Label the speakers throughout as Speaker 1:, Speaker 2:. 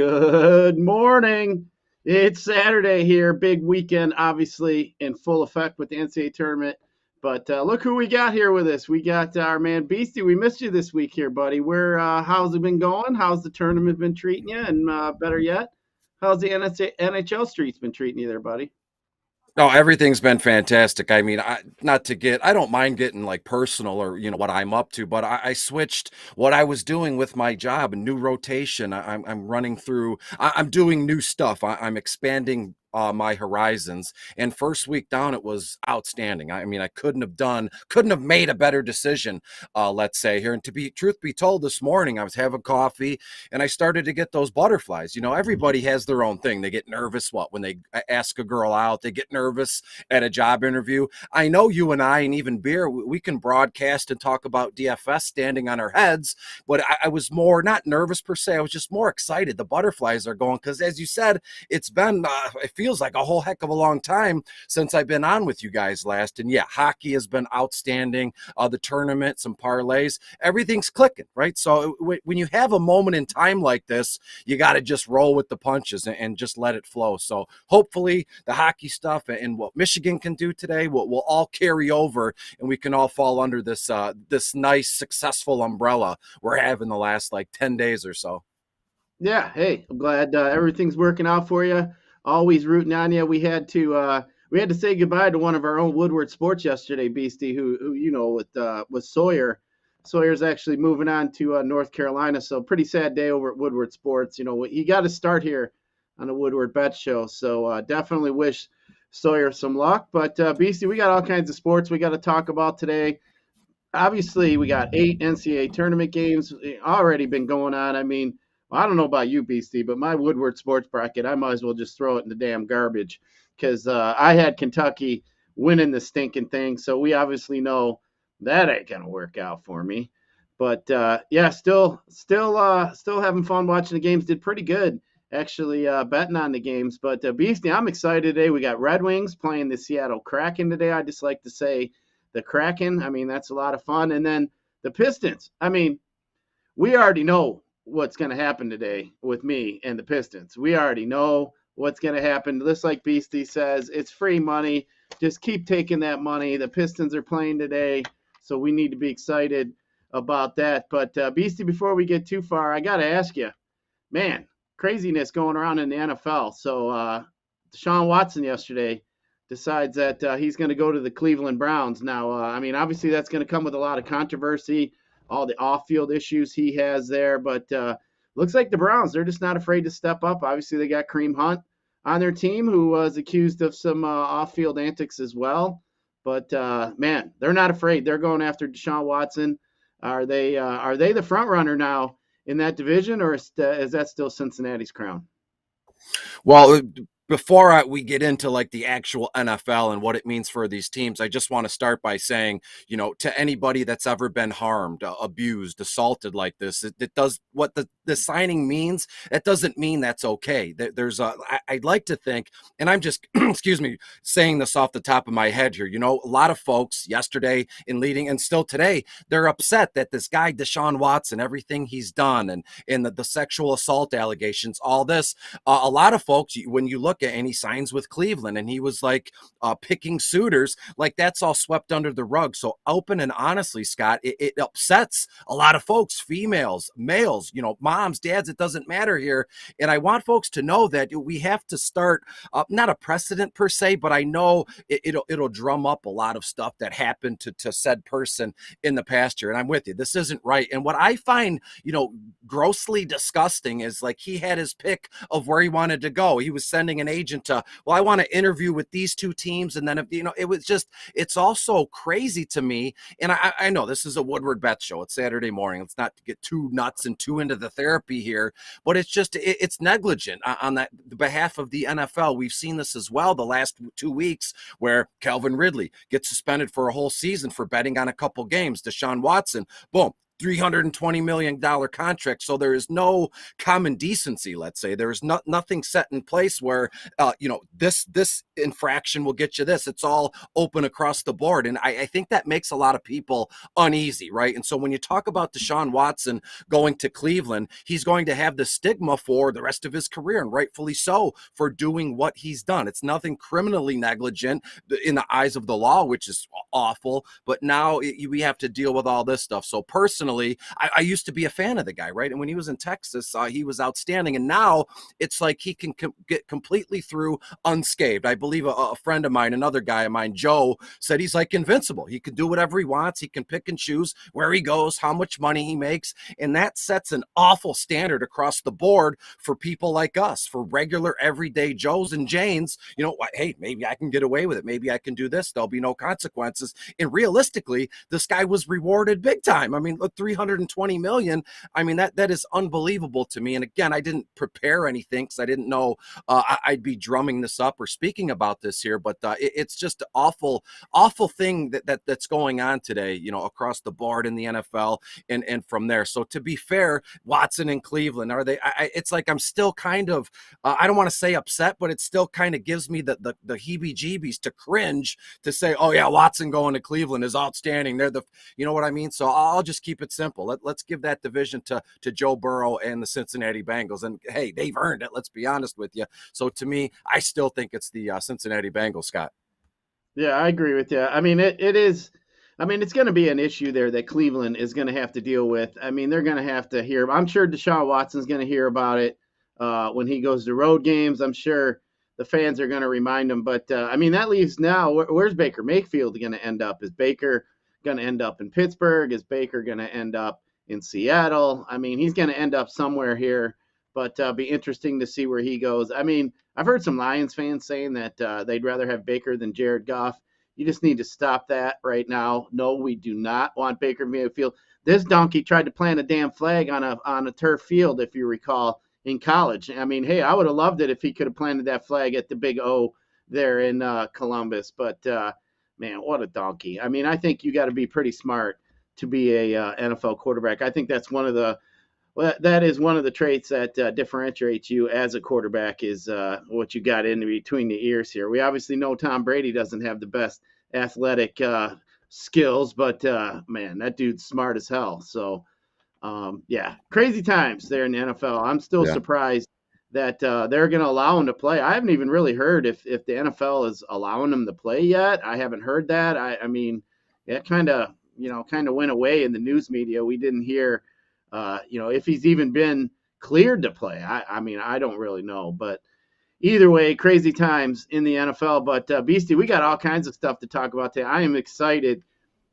Speaker 1: Good morning. It's Saturday here. Big weekend, obviously, in full effect with the NCAA tournament. But look who we got here with us. We got our man Beastie. We missed you this week here, buddy. How's it been going? How's the tournament been treating you? And better yet, how's the NHL streets been treating you there, buddy?
Speaker 2: No, everything's been fantastic. I mean, I don't mind getting like personal or, what I'm up to, but I switched what I was doing with my job, a new rotation. I'm running through, I'm doing new stuff. I'm expanding my horizons. And first week down, it was outstanding. I mean, I couldn't have made a better decision, let's say here. And truth be told, this morning I was having coffee and I started to get those butterflies. Everybody has their own thing. They get nervous when they ask a girl out, they get nervous at a job interview. I know you and I, and even Beer, we can broadcast and talk about DFS standing on our heads, but I was more not nervous per se. I was just more excited. The butterflies are going because, as you said, it's been it feels like a whole heck of a long time since I've been on with you guys last. And yeah, hockey has been outstanding. The tournament, some parlays, everything's clicking, right? So when you have a moment in time like this, you got to just roll with the punches and just let it flow. So hopefully the hockey stuff and what Michigan can do today will all carry over, and we can all fall under this this nice successful umbrella we're having the last like 10 days or so.
Speaker 1: Yeah, hey, I'm glad everything's working out for you. Always rooting on you. We had to say goodbye to one of our own Woodward Sports yesterday, Beastie, who with Sawyer. Sawyer's actually moving on to North Carolina, so pretty sad day over at Woodward Sports. He got to start here on the Woodward Bet Show, so definitely wish Sawyer some luck. But Beastie, we got all kinds of sports we got to talk about today. Obviously, we got 8 NCAA tournament games already been going on. I mean, I don't know about you, Beastie, but my Woodward sports bracket, I might as well just throw it in the damn garbage because I had Kentucky winning the stinking thing. So we obviously know that ain't gonna work out for me. But yeah, still having fun watching the games. Did pretty good actually betting on the games. But Beastie, I'm excited today. We got Red Wings playing the Seattle Kraken today. I just like to say the Kraken. I mean, that's a lot of fun. And then the Pistons. I mean, we already know what's going to happen today with me and the Pistons. We already know what's going to happen. Just like Beastie says, it's free money. Just keep taking that money. The Pistons are playing today, so we need to be excited about that. But Beastie, before we get too far, I got to ask you, man, craziness going around in the NFL. So Deshaun Watson yesterday decides that he's going to go to the Cleveland Browns. Now, I mean, obviously that's going to come with a lot of controversy, all the off-field issues he has there. But looks like the Browns, they're just not afraid to step up. Obviously, they got Kareem Hunt on their team, who was accused of some off-field antics as well. But, man, they're not afraid. They're going after Deshaun Watson. Are they the front runner now in that division, or is that still Cincinnati's crown?
Speaker 2: Well, before we get into like the actual NFL and what it means for these teams, I just want to start by saying, to anybody that's ever been harmed, abused, assaulted like this, it does what the signing means. It doesn't mean that's okay. I'd like to think, and I'm just, excuse me, saying this off the top of my head here, a lot of folks yesterday and still today, they're upset that this guy, Deshaun Watson, everything he's done and the sexual assault allegations, all this, a lot of folks, when you look at, and he signs with Cleveland and he was like picking suitors, like that's all swept under the rug. So open and honestly, Scott, it upsets a lot of folks, females, males, moms, dads, it doesn't matter here. And I want folks to know that we have to start not a precedent per se, but I know it'll drum up a lot of stuff that happened to said person in the past year. And I'm with you, this isn't right. And what I find grossly disgusting is like he had his pick of where he wanted to go. He was sending an agent to, well, I want to interview with these two teams. And then, it was just, it's also crazy to me. And I know this is a Woodward Bet Show. It's Saturday morning. Let's not get too nuts and too into the therapy here, but it's just, it's negligent on the behalf of the NFL. We've seen this as well the last 2 weeks where Calvin Ridley gets suspended for a whole season for betting on a couple games. Deshaun Watson, boom, $320 million contract. So there is no common decency, let's say. There's nothing set in place where, this infraction will get you this. It's all open across the board. And I think that makes a lot of people uneasy, right? And so when you talk about Deshaun Watson going to Cleveland, he's going to have the stigma for the rest of his career, and rightfully so, for doing what he's done. It's nothing criminally negligent in the eyes of the law, which is awful. But now we have to deal with all this stuff. So personally, I used to be a fan of the guy, right? And when he was in Texas, he was outstanding. And now it's like he can get completely through unscathed. I believe a friend of mine, another guy of mine, Joe, said he's like invincible. He can do whatever he wants. He can pick and choose where he goes, how much money he makes. And that sets an awful standard across the board for people like us, for regular everyday Joes and Janes. Hey, maybe I can get away with it. Maybe I can do this. There'll be no consequences. And realistically, this guy was rewarded big time. I mean, look, $320 million. I mean, that is unbelievable to me. And again, I didn't prepare anything because I didn't know I'd be drumming this up or speaking about this here. But it's just an awful thing that's going on today, across the board in the NFL and from there. So to be fair, Watson and Cleveland, it's like I'm still kind of, I don't want to say upset, but it still kind of gives me the heebie-jeebies to cringe to say, oh yeah, Watson going to Cleveland is outstanding. They're you know what I mean? So I'll just keep it simple. Let's give that division to Joe Burrow and the Cincinnati Bengals. And hey, they've earned it. Let's be honest with you. So to me, I still think it's the Cincinnati Bengals, Scott.
Speaker 1: Yeah, I agree with you. I mean, it is. I mean, it's going to be an issue there that Cleveland is going to have to deal with. I mean, they're going to have to hear. I'm sure Deshaun Watson's going to hear about it when he goes to road games. I'm sure the fans are going to remind him. But I mean, that leaves now. Where's Baker Mayfield going to end up? Is Baker going to end up in Pittsburgh? Is Baker going to end up in Seattle? I mean, he's going to end up somewhere here. But be interesting to see where he goes. I mean, I've heard some Lions fans saying that they'd rather have Baker than Jared Goff. You just need to stop that right now. No, we do not want Baker Mayfield. This donkey tried to plant a damn flag on a turf field, if you recall, in college. I mean, hey, I would have loved it if he could have planted that flag at the Big O there in Columbus. But, man, what a donkey. I mean, I think you got to be pretty smart to be a NFL quarterback. I think that's one of the traits that differentiates you as a quarterback is what you got in between the ears here. We obviously know Tom Brady doesn't have the best athletic skills, but man, that dude's smart as hell. So, yeah, crazy times there in the NFL. I'm still surprised that they're going to allow him to play. I haven't even really heard if the NFL is allowing him to play yet. I haven't heard that. I mean, it kind of went away in the news media. We didn't hear. If he's even been cleared to play. I mean, I don't really know. But either way, crazy times in the NFL. But, Beastie, we got all kinds of stuff to talk about today. I am excited.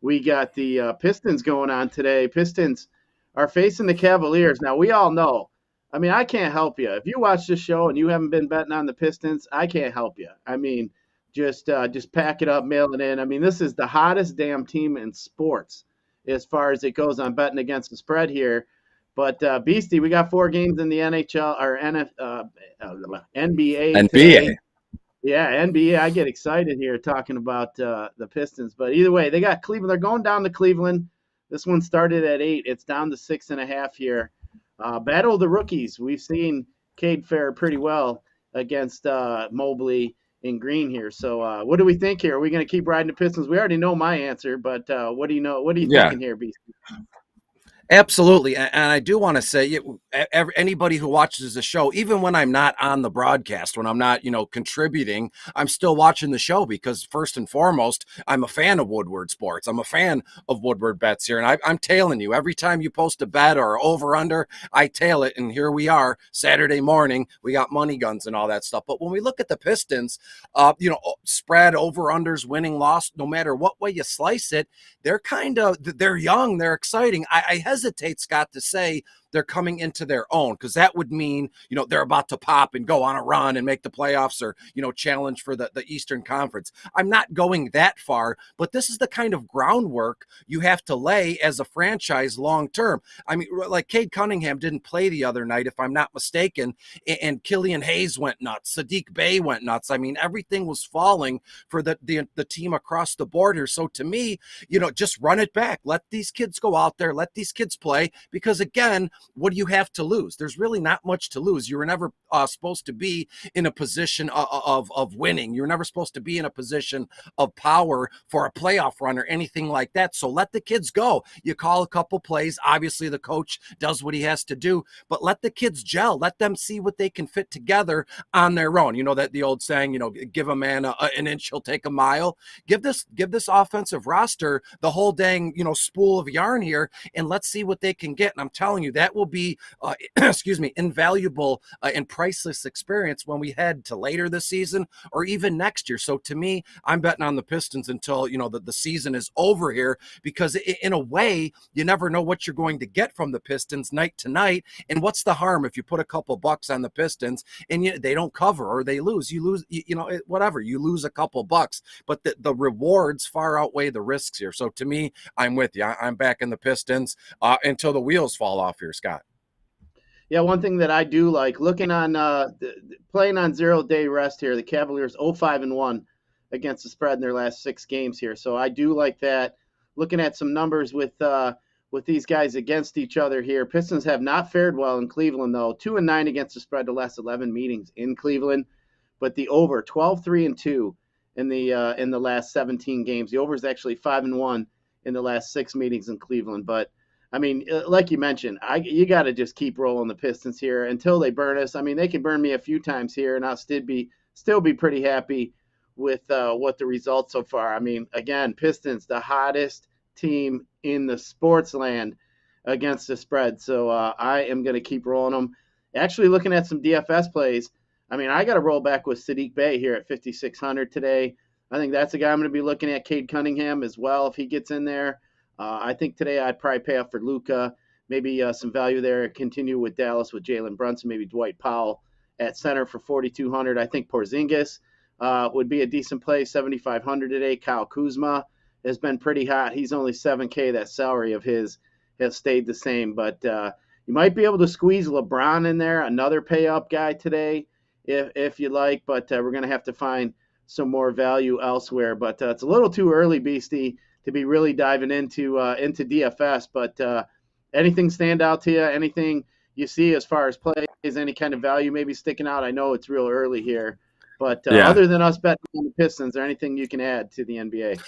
Speaker 1: We got the Pistons going on today. Pistons are facing the Cavaliers. Now, we all know. I mean, I can't help you. If you watch this show and you haven't been betting on the Pistons, I can't help you. I mean, just pack it up, mail it in. I mean, this is the hottest damn team in sports as far as it goes on betting against the spread here. But, Beastie, we got 4 games in the NHL or NBA.
Speaker 2: NBA.
Speaker 1: Today. Yeah, NBA. I get excited here talking about the Pistons. But either way, they got Cleveland. They're going down to Cleveland. This one started at 8. It's down to 6.5 here. Battle of the rookies. We've seen Cade fare pretty well against Mobley in Green here. So what do we think here? Are we going to keep riding the Pistons? We already know my answer, but what do you know? What are you thinking here, Beastie?
Speaker 2: Absolutely. And I do want to say, anybody who watches the show, even when I'm not on the broadcast, when I'm not, contributing, I'm still watching the show because first and foremost, I'm a fan of Woodward Sports. I'm a fan of Woodward Bets here. And I'm tailing you. Every time you post a bet or over under, I tail it. And here we are Saturday morning. We got money guns and all that stuff. But when we look at the Pistons, spread, over unders, winning, loss, no matter what way you slice it, they're young. They're exciting. I hesitate, Scott, to say they're coming into their own, because that would mean, they're about to pop and go on a run and make the playoffs, or, challenge for the Eastern Conference. I'm not going that far, but this is the kind of groundwork you have to lay as a franchise long term. I mean, like Cade Cunningham didn't play the other night, if I'm not mistaken, and Killian Hayes went nuts. Sadiq Bey went nuts. I mean, everything was falling for the team across the board here. So to me, just run it back. Let these kids go out there. Let these kids play. Because again, what do you have to lose? There's really not much to lose. You were never supposed to be in a position of winning. You're never supposed to be in a position of power for a playoff run or anything like that. So let the kids go. You call a couple plays. Obviously, the coach does what he has to do, but let the kids gel. Let them see what they can fit together on their own. That the old saying, give a man an inch, he'll take a mile. Give this offensive roster the whole dang, spool of yarn here, and let's see what they can get. And I'm telling you, that will be, invaluable and priceless experience when we head to later this season or even next year. So to me, I'm betting on the Pistons until, the season is over here, because in a way, you never know what you're going to get from the Pistons night to night. And what's the harm if you put a couple bucks on the Pistons and they don't cover or they lose? You lose, whatever. You lose a couple bucks, but the rewards far outweigh the risks here. So to me, I'm with you. I'm back in the Pistons until the wheels fall off here, Scott.
Speaker 1: Yeah, one thing that I do like, looking on playing on 0-day rest here, the Cavaliers 0-5-1 against the spread in their last 6 games here. So I do like that. Looking at some numbers with these guys against each other here, Pistons have not fared well in Cleveland, though. 2-9 against the spread the last 11 meetings in Cleveland, but the over 12-3-2 in the last 17 games. The over is actually 5-1 in the last 6 meetings in Cleveland. But I mean, like you mentioned, you got to just keep rolling the Pistons here until they burn us. I mean, they can burn me a few times here, and I'll still be pretty happy with what the results so far. I mean, again, Pistons, the hottest team in the sports land against the spread. So I am going to keep rolling them. Actually, looking at some DFS plays, I mean, I got to roll back with Sadiq Bey here at 5,600 today. I think that's a guy I'm going to be looking at. Cade Cunningham as well if he gets in there. I think today I'd probably pay up for Ucla, maybe some value there. Continue with Dallas with Jalen Brunson, maybe Dwight Powell at center for 4,200. I think Porzingis would be a decent play, 7,500 today. Kyle Kuzma has been pretty hot. He's only $7K. That salary of his has stayed the same. But you might be able to squeeze LeBron in there, another pay-up guy today if you like. But we're going to have to find some more value elsewhere. But it's a little too early, Beastie, to be really diving into DFS, but anything stand out to you? Anything you see as far as plays? Any kind of value maybe sticking out? I know it's real early here, but other than us betting on the Pistons, is there anything you can add to the NBA?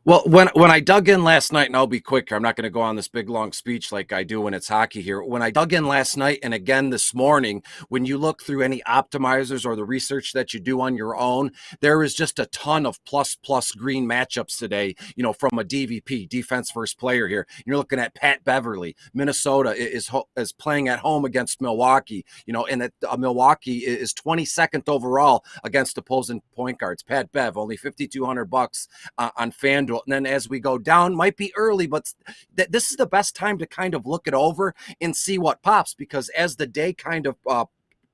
Speaker 2: Well, when I dug in last night, and I'll be quicker, I'm not going to go on this big, long speech like I do when it's hockey here. When I dug in last night and again this morning, when you look through any optimizers or the research that you do on your own, there is just a ton of plus green matchups today, from a DVP, defense first player here. You're looking at Pat Beverly. Minnesota is playing at home against Milwaukee, and Milwaukee is 22nd overall against opposing point guards. Pat Bev, only $5,200 on FanDuel. And then as we go down, might be early, but this is the best time to kind of look it over and see what pops, because as the day kind of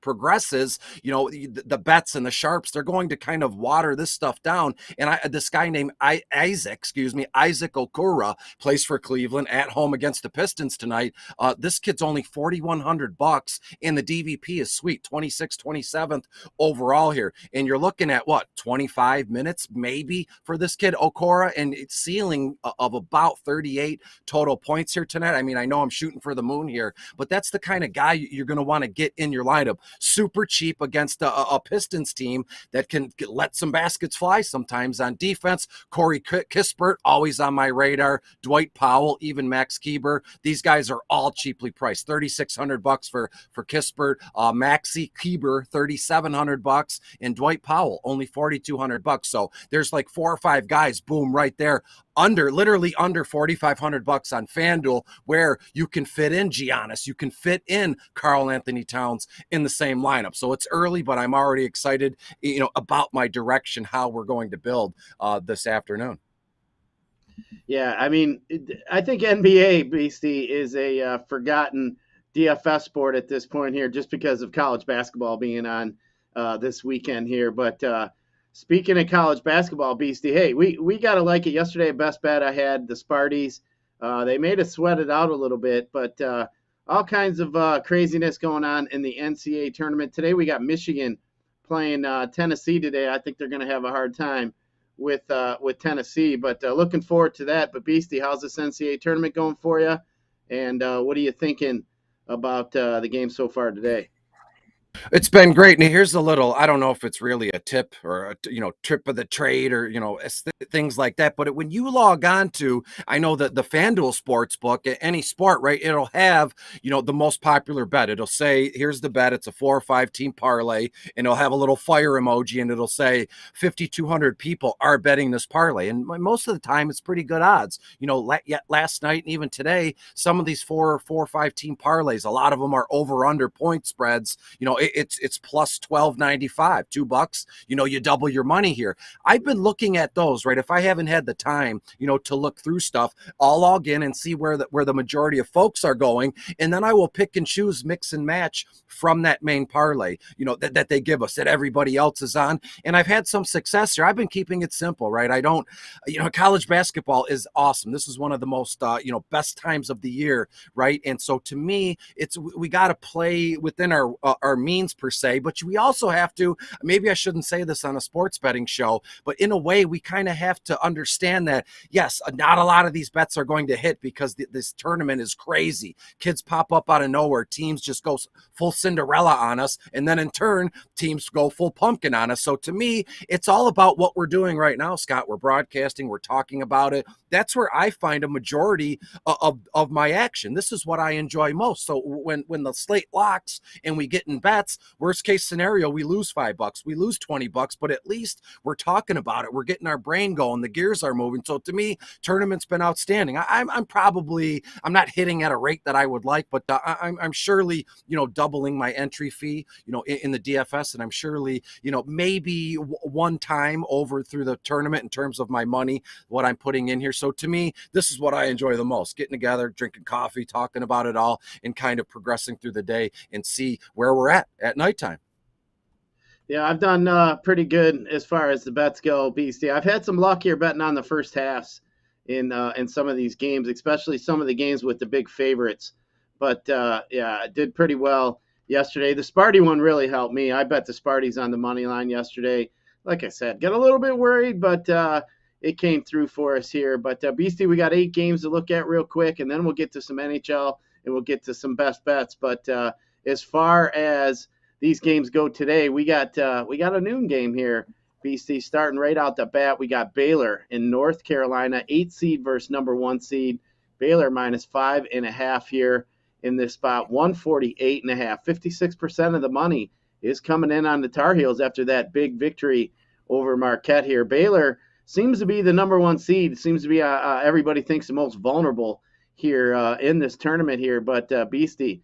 Speaker 2: progresses, the bets and the sharps, they're going to kind of water this stuff down. And this guy named Isaac Okura plays for Cleveland at home against the Pistons tonight. This kid's only $4,100, and the DVP is sweet, 27th overall here. And you're looking at 25 minutes maybe for this kid Okura, and it's ceiling of about 38 total points here tonight. I mean, I know I'm shooting for the moon here, but that's the kind of guy you're going to want to get in your lineup. Super cheap against a Pistons team that can let some baskets fly sometimes on defense. Corey Kispert, always on my radar. Dwight Powell, even Max Keeber. These guys are all cheaply priced. $3,600 for Kispert. Maxi Keeber, $3,700, and Dwight Powell, only $4,200. So there's like 4 or 5 guys, boom, right there. Literally under $4,500 on FanDuel, where you can fit in Giannis, you can fit in Karl Anthony Towns in the same lineup. So it's early, but I'm already excited, about my direction, how we're going to build this afternoon.
Speaker 1: Yeah, I mean, I think NBA, Beastie, is a forgotten DFS sport at this point here, just because of college basketball being on this weekend here. But speaking of college basketball, Beastie, hey, we got to like it. Yesterday, best bet I had the Sparties. They made us sweat it out a little bit, but all kinds of craziness going on in the NCAA tournament. Today, we got Michigan playing Tennessee today. I think they're going to have a hard time with Tennessee, but looking forward to that. But Beastie, how's this NCAA tournament going for you? And what are you thinking about the game so far today?
Speaker 2: It's been great. And here's a little, I don't know if it's really a tip or a, trip of the trade or, things like that. But when you log on to, I know that the FanDuel sports book, any sport, right, it'll have, the most popular bet. It'll say, here's the bet. It's a 4 or 5 team parlay, and it'll have a little fire emoji, and it'll say 5,200 people are betting this parlay. And most of the time it's pretty good odds. Last night and even today, some of these 4 or 5 team parlays, a lot of them are over under point spreads. It's plus 12.95, $2. You double your money here. I've been looking at those, right? If I haven't had the time, to look through stuff, I'll log in and see where the majority of folks are going, and then I will pick and choose, mix and match from that main parlay, that they give us, that everybody else is on. And I've had some success here. I've been keeping it simple, right? I don't, college basketball is awesome. This is one of the most, best times of the year, right? And so to me, we got to play within our means per se, but we also have to, maybe I shouldn't say this on a sports betting show, but in a way we kind of have to understand that, yes, not a lot of these bets are going to hit because this tournament is crazy. Kids pop up out of nowhere. Teams just go full Cinderella on us. And then in turn, teams go full pumpkin on us. So to me, it's all about what we're doing right now, Scott. We're broadcasting, we're talking about it. That's where I find a majority of my action. This is what I enjoy most. So when the slate locks and we get in bets, worst case scenario, we lose $5, we lose $20, but at least we're talking about it. We're getting our brain going. The gears are moving. So to me, tournament's been outstanding. I'm not hitting at a rate that I would like, but I'm surely, doubling my entry fee, in the DFS. And I'm surely, maybe one time over through the tournament in terms of my money, what I'm putting in here. So to me, this is what I enjoy the most, getting together, drinking coffee, talking about it all, and kind of progressing through the day and see where we're at nighttime.
Speaker 1: Yeah, I've done pretty good as far as the bets go, Beastie. I've had some luck here betting on the first halves in some of these games, especially some of the games with the big favorites. But yeah, I did pretty well yesterday. The Sparty one really helped me. I bet the Sparties on the money line yesterday. Like I said, got a little bit worried, but it came through for us here. But Beastie, we got 8 games to look at real quick, and then we'll get to some NHL and we'll get to some best bets. But as far as these games go today, we got a noon game here, Beastie, starting right out the bat. We got Baylor in North Carolina, 8 seed versus number 1 seed. Baylor minus 5.5 here in this spot, 148.5. 56% of the money is coming in on the Tar Heels after that big victory over Marquette here. Baylor seems to be the number 1 seed. Seems to be everybody thinks the most vulnerable here in this tournament here. But Beastie,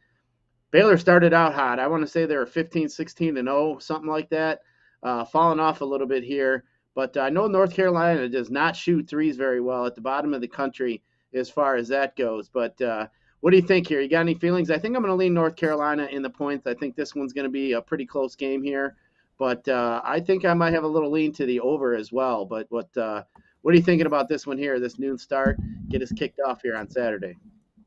Speaker 1: Baylor started out hot. I want to say they were 15-16-0, something like that. Falling off a little bit here. But I know North Carolina does not shoot threes very well, at the bottom of the country as far as that goes. But what do you think here? You got any feelings? I think I'm going to lean North Carolina in the points. I think this one's going to be a pretty close game here. But I think I might have a little lean to the over as well. But what are you thinking about this one here, this noon start? Get us kicked off here on Saturday.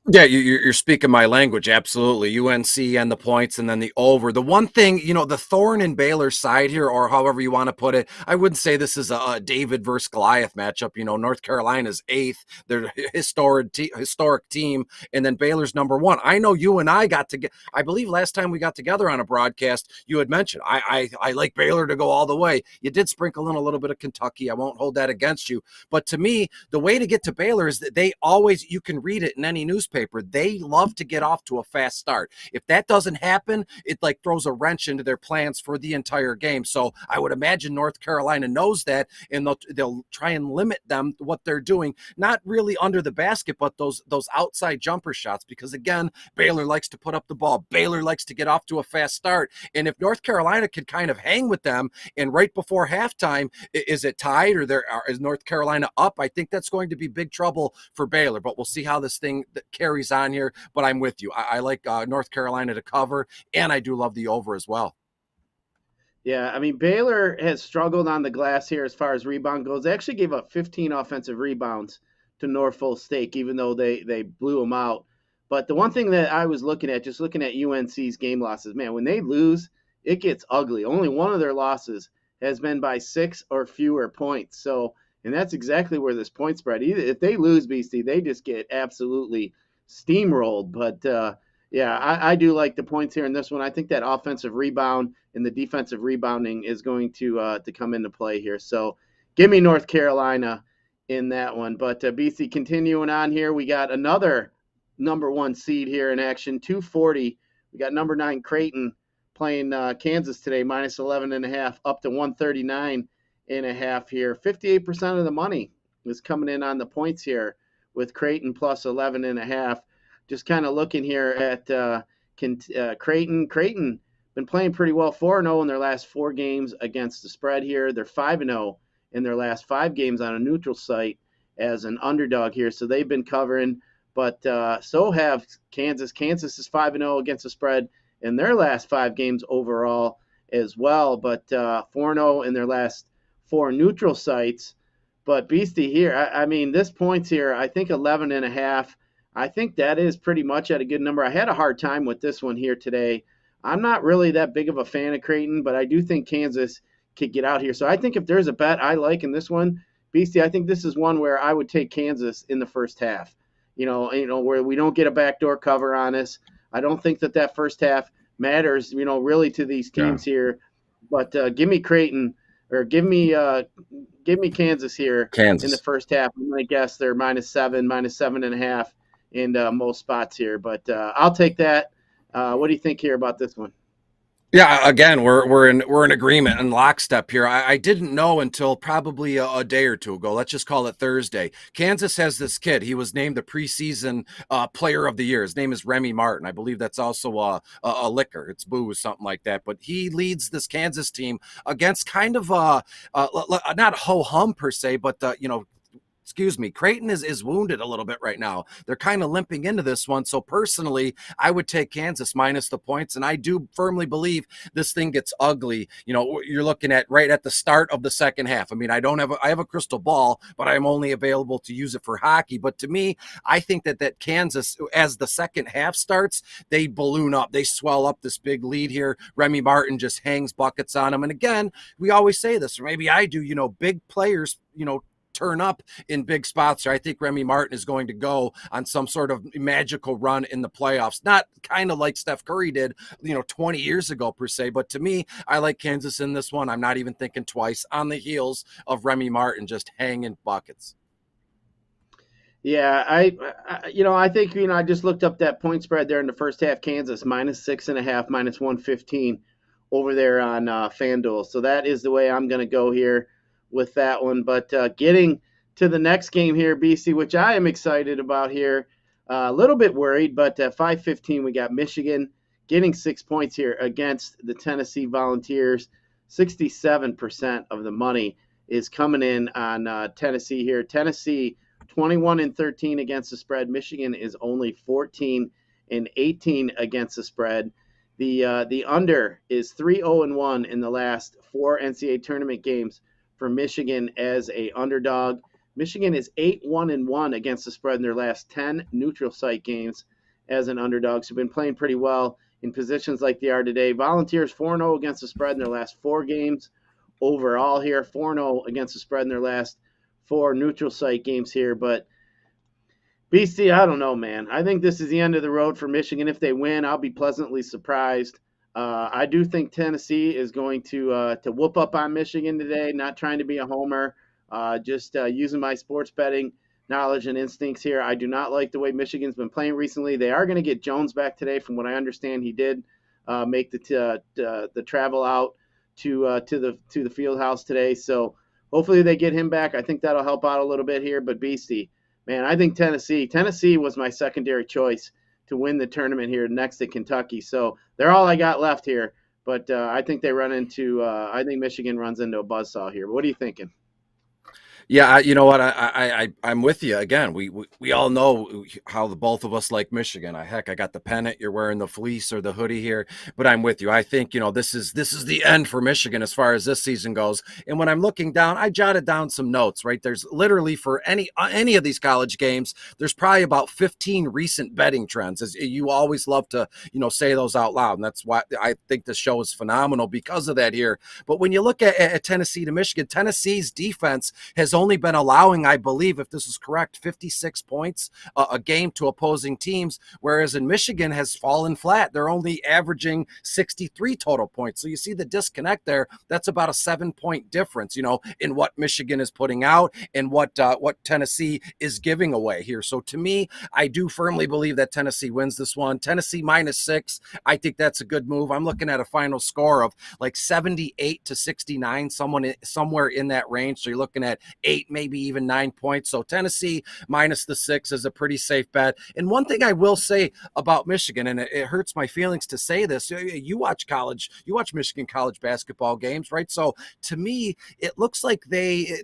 Speaker 2: Yeah, you're speaking my language. Absolutely. UNC and the points and then the over. The one thing, the thorn in Baylor's side here, or however you want to put it, I wouldn't say this is a David versus Goliath matchup. North Carolina's 8th. They're a historic team. And then Baylor's number 1. I know you and I I believe last time we got together on a broadcast, you had mentioned, I like Baylor to go all the way. You did sprinkle in a little bit of Kentucky. I won't hold that against you. But to me, the way to get to Baylor is that they always, you can read it in any newspaper, they love to get off to a fast start. If that doesn't happen, it throws a wrench into their plans for the entire game. So I would imagine North Carolina knows that, and they'll try and limit them what they're doing, not really under the basket, but those outside jumper shots, because again, Baylor likes to put up the ball. Baylor likes to get off to a fast start. And if North Carolina could kind of hang with them, and right before halftime, is it tied or is North Carolina up? I think that's going to be big trouble for Baylor, but we'll see how this thing carries on here, but I'm with you. I like North Carolina to cover, and I do love the over as well.
Speaker 1: Yeah, I mean, Baylor has struggled on the glass here as far as rebound goes. They actually gave up 15 offensive rebounds to Norfolk State, even though they blew them out. But the one thing that I was looking at, just looking at UNC's game losses, man, when they lose, it gets ugly. Only one of their losses has been by 6 or fewer points. So, and that's exactly where this point spread. Either if they lose, Beastie, they just get absolutely steamrolled. But yeah, I do like the points here in this one. I think that offensive rebound and the defensive rebounding is going to come into play here. So give me North Carolina in that one. But BC, continuing on here, we got another number 1 seed here in action, 240. We got number 9 Creighton playing Kansas today, minus 11.5, up to 139.5 here. 58% of the money is coming in on the points here with Creighton plus 11.5. Just kind of looking here at Creighton. Creighton been playing pretty well, 4-0 in their last 4 games against the spread here. They're 5-0 in their last 5 games on a neutral site as an underdog here. So they've been covering, but so have Kansas. Kansas is 5-0 against the spread in their last 5 games overall as well, but 4-0 in their last 4 neutral sites. But Beastie here, I mean, this points here, I think 11.5. I think that is pretty much at a good number. I had a hard time with this one here today. I'm not really that big of a fan of Creighton, but I do think Kansas could get out here. So I think if there's a bet I like in this one, Beastie, I think this is one where I would take Kansas in the first half. You know, where we don't get a backdoor cover on us. I don't think that first half matters, really to these teams here. But give me Creighton or give me Kansas here in the first half. I'm going to guess they're -7, -7.5 in most spots here. But I'll take that. What do you think here about this one?
Speaker 2: Yeah, again, we're in agreement and lockstep here. I didn't know until probably a day or two ago. Let's just call it Thursday. Kansas has this kid. He was named the preseason player of the year. His name is Remy Martin. I believe that's also a liquor. It's booze, something like that. But he leads this Kansas team against kind of not ho-hum per se, but Creighton is wounded a little bit right now. They're kind of limping into this one. So personally, I would take Kansas minus the points. And I do firmly believe this thing gets ugly. You're looking at right at the start of the second half. I mean, I have a crystal ball, but I'm only available to use it for hockey. But to me, I think that Kansas, as the second half starts, they balloon up. They swell up this big lead here. Remy Martin just hangs buckets on them. And again, we always say this, or maybe I do, big players, turn up in big spots. I think Remy Martin is going to go on some sort of magical run in the playoffs. Not kind of like Steph Curry did, 20 years ago per se. But to me, I like Kansas in this one. I'm not even thinking twice on the heels of Remy Martin just hanging buckets.
Speaker 1: Yeah, I think, I just looked up that point spread there in the first half. Kansas -6.5, -115 over there on FanDuel. So that is the way I'm going to go here with that one. But getting to the next game here, BC, which I am excited about here, a little bit worried, but at 5:15 we got Michigan getting 6 points here against the Tennessee Volunteers. 67% of the money is coming in on Tennessee here. Tennessee 21-13 against the spread. Michigan is only 14-18 against the spread. The under is 3-0-1 in the last 4 NCAA tournament games for Michigan as a underdog. Michigan is 8-1-1 against the spread in their last 10 neutral site games as an underdog. So been playing pretty well in positions like they are today. Volunteers 4-0 against the spread in their last 4 games overall here. 4-0 against the spread in their last 4 neutral site games here. But BC, I don't know, man. I think this is the end of the road for Michigan. If they win, I'll be pleasantly surprised. I do think Tennessee is going to whoop up on Michigan today. Not trying to be a homer, just using my sports betting knowledge and instincts here. I do not like the way Michigan's been playing recently. They are going to get Jones back today, from what I understand. He did make the travel out to the field house today. So hopefully they get him back. I think that'll help out a little bit here. But Beastie, man, I think Tennessee was my secondary choice to win the tournament here next to Kentucky. So they're all I got left here. But I think I think Michigan runs into a buzzsaw here. What are you thinking?
Speaker 2: Yeah, you know what? I'm with you again. We all know how the both of us like Michigan. Heck, I got the pennant. You're wearing the fleece or the hoodie here, but I'm with you. I think this is the end for Michigan as far as this season goes. And when I'm looking down, I jotted down some notes. Right, there's literally for any of these college games, there's probably about 15 recent betting trends. As you always love to say those out loud, and that's why I think the show is phenomenal because of that here. But when you look at Tennessee to Michigan, Tennessee's defense has only been allowing, I believe, if this is correct, 56 points a game to opposing teams, whereas in Michigan has fallen flat. They're only averaging 63 total points. So you see the disconnect there. That's about a 7-point difference, in what Michigan is putting out and what Tennessee is giving away here. So to me, I do firmly believe that Tennessee wins this one. Tennessee -6. I think that's a good move. I'm looking at a final score of like 78-69, somewhere in that range. So you're looking at 8, maybe even 9 points. So Tennessee -6 is a pretty safe bet. And one thing I will say about Michigan, and it hurts my feelings to say this, you watch Michigan college basketball games, right? So to me, it looks like they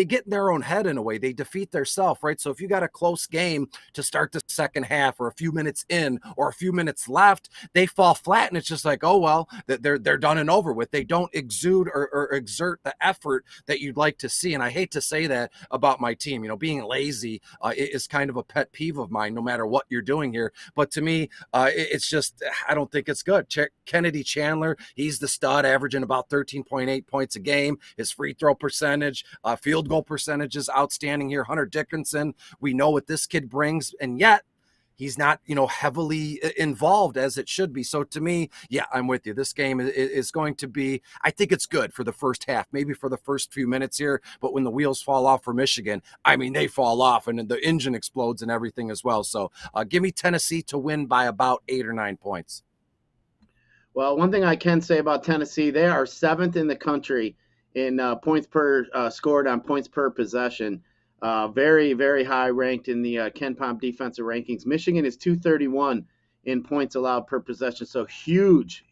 Speaker 2: get in their own head in a way. They defeat themselves, right? So if you got a close game to start the second half or a few minutes in or a few minutes left, they fall flat and it's just like, oh, well, they're done and over with. They don't exude or exert the effort that you'd like to see. And I hate to say that about my team. Being lazy is kind of a pet peeve of mine, no matter what you're doing here. But to me, it's just, I don't think it's good. Kennedy Chandler, he's the stud, averaging about 13.8 points a game. His free throw percentage, field goal percentage is outstanding here. Hunter Dickinson, we know what this kid brings, and yet he's not, heavily involved as it should be. So to me, yeah, I'm with you. This game is going to be, I think it's good for the first half, maybe for the first few minutes here. But when the wheels fall off for Michigan, I mean, they fall off and the engine explodes and everything as well. So give me Tennessee to win by about 8 or 9 points.
Speaker 1: Well, one thing I can say about Tennessee, they are 7th in the country in points per scored on points per possession. Very, very high ranked in the Ken Pom defensive rankings. Michigan is 231 in points allowed per possession. So huge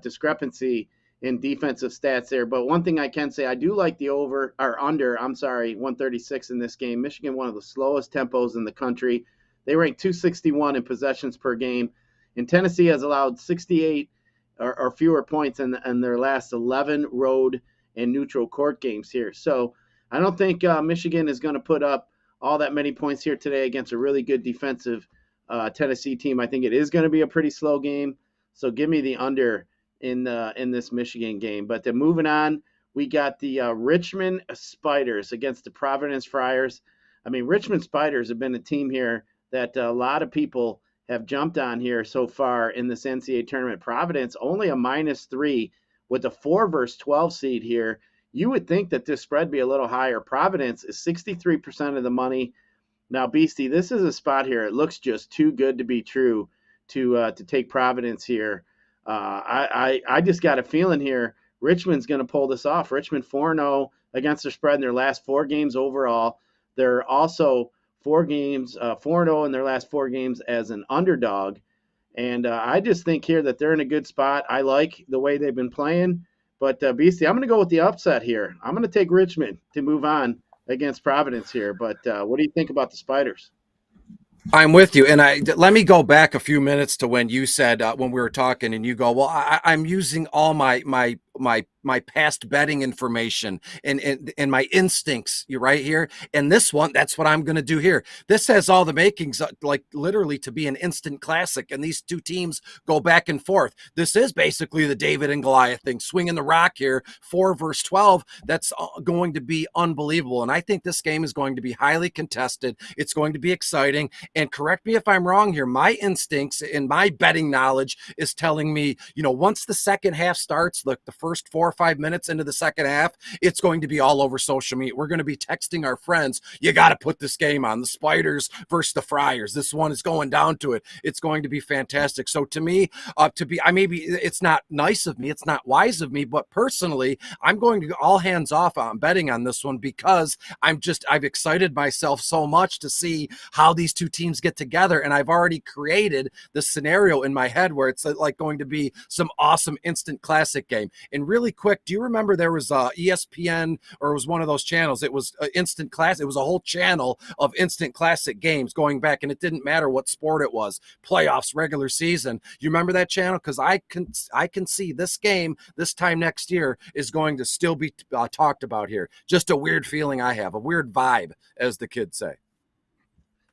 Speaker 1: discrepancy in defensive stats there. But one thing I can say, I do like the under 136 in this game. Michigan, one of the slowest tempos in the country. They rank 261 in possessions per game. And Tennessee has allowed 68 or fewer points in their last 11 road and neutral court games here. So I don't think Michigan is going to put up all that many points here today against a really good defensive Tennessee team. I think it is going to be a pretty slow game. So give me the under in this Michigan game. But then moving on, we got the Richmond Spiders against the Providence Friars. I mean, Richmond Spiders have been a team here that a lot of people have jumped on here so far in this NCAA tournament. Providence only a -3 with a 4 versus 12 seed here. You would think that this spread be a little higher. Providence is 63% of the money. Now, Beastie, this is a spot here. It looks just too good to be true to take Providence here. I just got a feeling here Richmond's going to pull this off. Richmond 4-0 against the spread in their last 4 games overall. They're also 4-0 in their last 4 games as an underdog. And I just think here that they're in a good spot. I like the way they've been playing. But, Beastie, I'm going to go with the upset here. I'm going to take Richmond to move on against Providence here. But what do you think about the Spiders?
Speaker 2: I'm with you. And let me go back a few minutes to when you said, when we were talking and you go, well, I'm using all my past betting information and my instincts. You're right here. And this one, that's what I'm going to do here. This has all the makings, like literally to be an instant classic. And these two teams go back and forth. This is basically the David and Goliath thing, swinging the rock here, 4 versus 12. That's going to be unbelievable. And I think this game is going to be highly contested. It's going to be exciting. And correct me if I'm wrong here. My instincts and my betting knowledge is telling me, once the second half starts, look, the first 4 or 5 minutes into the second half, it's going to be all over social media. We're going to be texting our friends, you got to put this game on, the Spiders versus the Friars. This one is going down to it. It's going to be fantastic. So to me, maybe it's not nice of me, it's not wise of me, but personally, I'm going to go all hands off on betting on this one because I've excited myself so much to see how these two teams get together. And I've already created the scenario in my head where it's like going to be some awesome instant classic game. And really quick, do you remember there was ESPN, or it was one of those channels? It was instant class. It was a whole channel of instant classic games going back, and it didn't matter what sport it was, playoffs, regular season. You remember that channel? Because I can see this game this time next year is going to still be talked about here. Just a weird feeling I have, a weird vibe, as the kids say.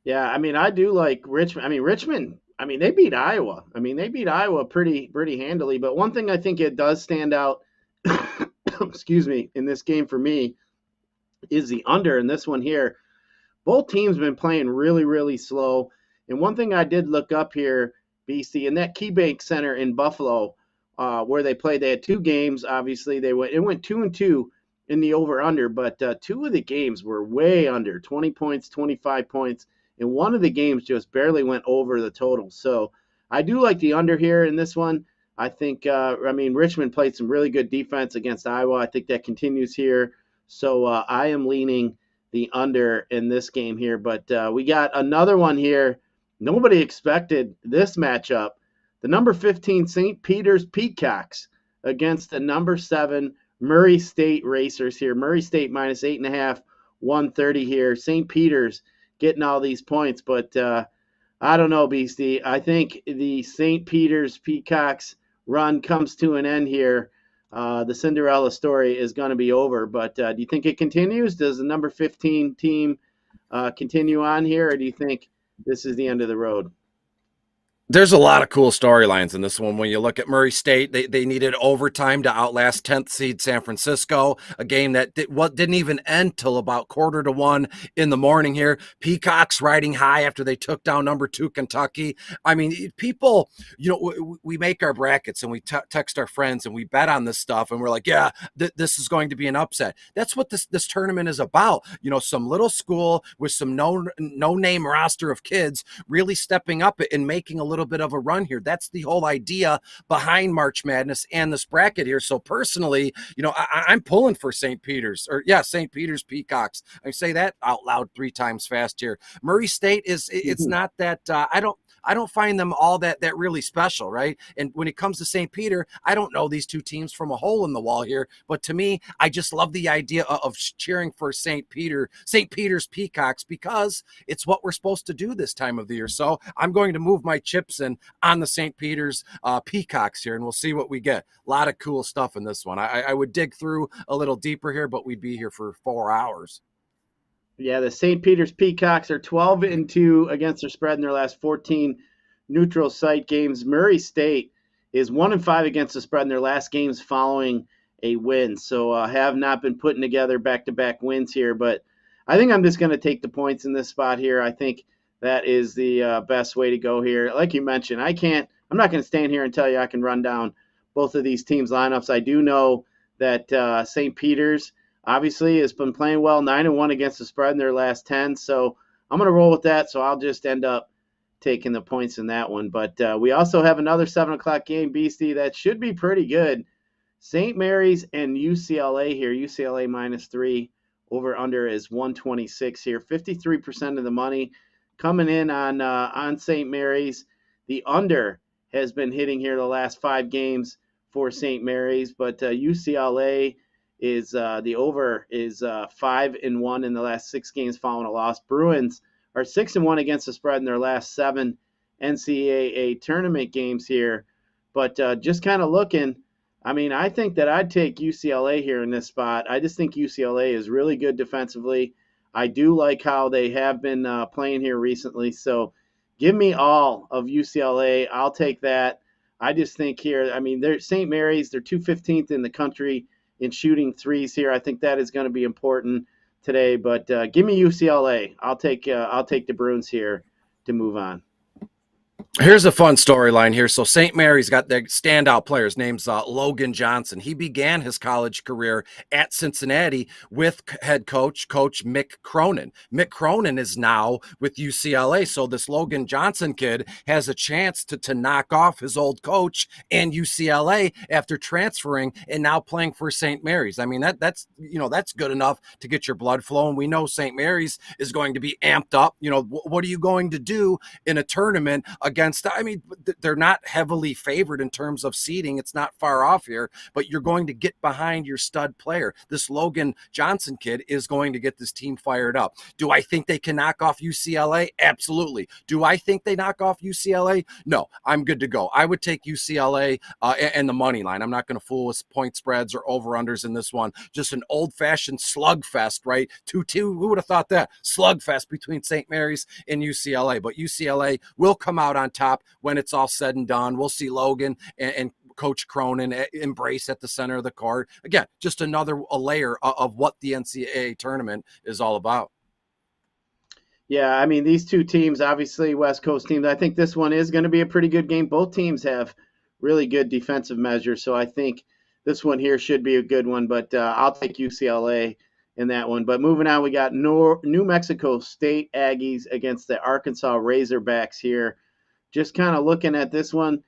Speaker 1: Yeah, I mean, I do like Richmond. I mean, Richmond, I mean, they beat Iowa. I mean, they beat Iowa pretty handily. But one thing I think it does stand out, excuse me, in this game for me is the under in this one here. Both teams have been playing really slow. And one thing I did look up here, BC, in that KeyBank Center in Buffalo, where they played, they had two games. Obviously, it went 2-2 in the over/under, but two of the games were way under, 20 points, 25 points. And one of the games just barely went over the total. So I do like the under here in this one. I think, Richmond played some really good defense against Iowa. I think that continues here. So I am leaning the under in this game here. But we got another one here. Nobody expected this matchup. The number 15 St. Peter's Peacocks against the number 7 Murray State Racers here. Murray State minus 8.5, 130 here. St. Peter's getting all these points, but I don't know, Beastie. I think the St. Peter's Peacocks run comes to an end here. The Cinderella story is going to be over, but do you think it continues? Does the number 15 team continue on here, or do you think this is the end of the road?
Speaker 2: There's a lot of cool storylines in this one. When you look at Murray State, they needed overtime to outlast 10th seed San Francisco, a game that didn't even end till about 1:45 in the morning here. Peacocks riding high after they took down number 2 Kentucky. I mean, people, we make our brackets and we text our friends and we bet on this stuff, and we're like, yeah, this is going to be an upset. That's what this tournament is about. Some little school with some no-name roster of kids really stepping up and making a little bit of a run here. That's the whole idea behind March Madness and this bracket here. So personally, I'm pulling for St. Peter's, St. Peter's Peacocks. I say that out loud 3 times fast here. Murray State it's not that I don't find them all that really special, right? And when it comes to St. Peter, I don't know these two teams from a hole in the wall here, but to me, I just love the idea of cheering for St. Peter's Peacocks, because it's what we're supposed to do this time of the year. So I'm going to move my chips in on the St. Peter's Peacocks here, and we'll see what we get. A lot of cool stuff in this one. I would dig through a little deeper here, but we'd be here for 4 hours.
Speaker 1: Yeah, the St. Peter's Peacocks are 12-2 against their spread in their last 14 neutral site games. Murray State is 1-5 against the spread in their last games following a win. So have not been putting together back-to-back wins here. But I think I'm just going to take the points in this spot here. I think that is the best way to go here. Like you mentioned, I'm not going to stand here and tell you I can run down both of these teams' lineups. I do know that St. Peter's obviously has been playing well, 9-1 against the spread in their last 10. So I'm going to roll with that. So I'll just end up taking the points in that one. But we also have another 7 o'clock game, Beastie, that should be pretty good. St. Mary's and UCLA here. UCLA -3. Over under is 126 here. 53% of the money coming in on St. Mary's. The under has been hitting here the last 5 games for St. Mary's, but UCLA is the over is 5-1 in the last 6 games following a loss. Bruins are 6-1 against the spread in their last 7 NCAA tournament games here. But just kind of looking, I think that I'd take UCLA here in this spot. I just think UCLA is really good defensively. I do like how they have been playing here recently. So give me all of UCLA. I'll take that. I just think here, they're St. Mary's, they're 215th in the country in shooting threes here. I think that is going to be important today, but give me UCLA. I'll take the Bruins here to move on.
Speaker 2: Here's a fun storyline here. So St. Mary's got their standout players. Name's Logan Johnson. He began his college career at Cincinnati with head coach Mick Cronin. Mick Cronin is now with UCLA. So this Logan Johnson kid has a chance to knock off his old coach and UCLA after transferring and now playing for St. Mary's. That's good enough to get your blood flowing. We know St. Mary's is going to be amped up. What are you going to do in a tournament against against, I mean, they're not heavily favored in terms of seeding. It's not far off here, but you're going to get behind your stud player. This Logan Johnson kid is going to get this team fired up. Do I think they can knock off UCLA? Absolutely. Do I think they knock off UCLA? No, I'm good to go. I would take UCLA and the money line. I'm not going to fool with point spreads or over-unders in this one. Just an old-fashioned slugfest, right? 2-2, who would have thought that? Slugfest between St. Mary's and UCLA. But UCLA will come out on top when it's all said and done. We'll see Logan and Coach Cronin embrace at the center of the court. Again, just another layer of what the NCAA tournament is all about.
Speaker 1: Yeah, I mean, these two teams, obviously West Coast teams, I think this one is going to be a pretty good game. Both teams have really good defensive measures, so I think this one here should be a good one, but I'll take UCLA in that one. But moving on, we got New Mexico State Aggies against the Arkansas Razorbacks here. Just kind of looking at this one,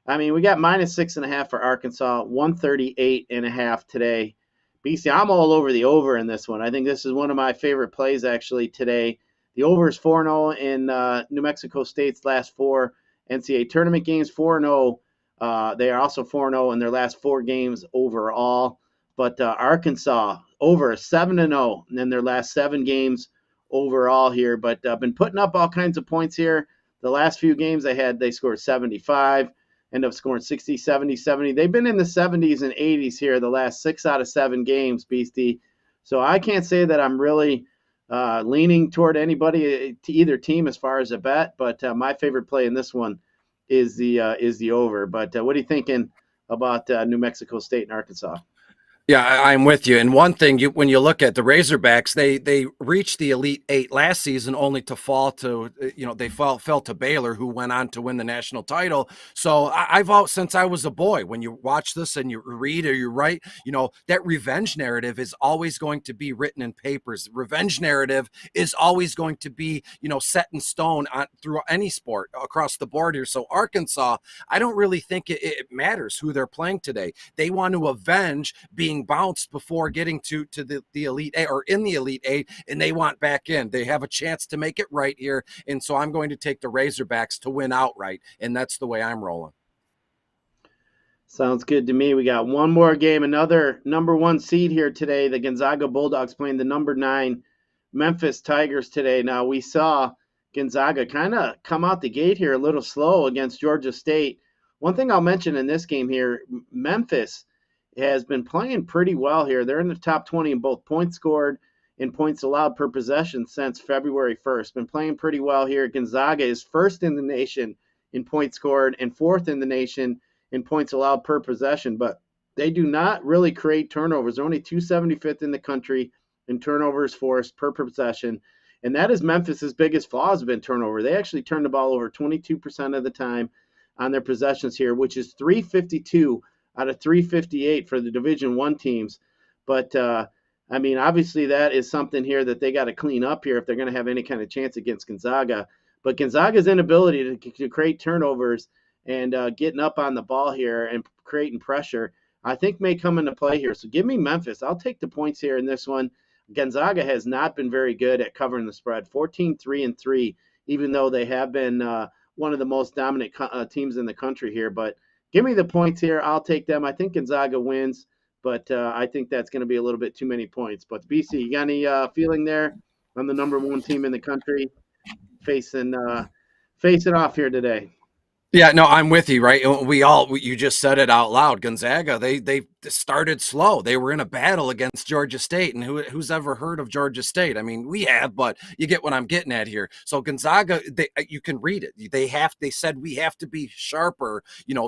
Speaker 1: I mean, we got -6.5 for Arkansas, 138.5 today. Beastie, I'm all over the over in this one. I think this is one of my favorite plays actually today. The over is 4-0 in New Mexico State's last 4 NCAA tournament games, 4-0. They are also 4-0 in their last 4 games overall. But Arkansas over 7-0 in their last 7 games overall here. But been putting up all kinds of points here. The last few games they scored 75, end up scoring 60, 70, 70. They've been in the 70s and 80s here the last 6 out of 7 games, Beastie. So I can't say that I'm really leaning toward anybody to either team as far as a bet, but my favorite play in this one is the over. But what are you thinking about New Mexico State and Arkansas?
Speaker 2: Yeah, I'm with you. And one thing, when you look at the Razorbacks, they reached the Elite Eight last season only to fall to, they fell to Baylor, who went on to win the national title. So I've since I was a boy, when you watch this and you read or you write, that revenge narrative is always going to be written in papers. The revenge narrative is always going to be, set in stone through any sport across the board here. So Arkansas, I don't really think it matters who they're playing today. They want to avenge being bounced before getting to the Elite Eight or in the Elite Eight, and they want back in. They have a chance to make it right here, and so I'm going to take the Razorbacks to win outright, and that's the way I'm rolling.
Speaker 1: Sounds good to me. We got one more game, another number 1 seed here today. The Gonzaga Bulldogs playing the number 9 Memphis Tigers today. Now, we saw Gonzaga kind of come out the gate here a little slow against Georgia State. One thing I'll mention in this game here, Memphis has been playing pretty well here. They're in the top 20 in both points scored and points allowed per possession since February 1st. Been playing pretty well here. Gonzaga is first in the nation in points scored and 4th in the nation in points allowed per possession, but they do not really create turnovers. They're only 275th in the country in turnovers forced per possession, and that is Memphis's biggest flaw has been turnover. They actually turn the ball over 22% of the time on their possessions here, which is 352 out of 358 for the Division I teams. But, I mean, obviously that is something here that they got to clean up here if they're going to have any kind of chance against Gonzaga. But Gonzaga's inability to create turnovers and getting up on the ball here and creating pressure, I think may come into play here. So give me Memphis. I'll take the points here in this one. Gonzaga has not been very good at covering the spread, 14-3-3, even though they have been one of the most dominant teams in the country here. But give me the points here. I'll take them. I think Gonzaga wins, but I think that's going to be a little bit too many points. But BC, you got any feeling there on the number 1 team in the country facing off here today?
Speaker 2: Yeah, no, I'm with you, right? You just said it out loud. Gonzaga, they started slow. They were in a battle against Georgia State, and who's ever heard of Georgia State? I mean, we have, but you get what I'm getting at here. So Gonzaga, you can read it. They said we have to be sharper,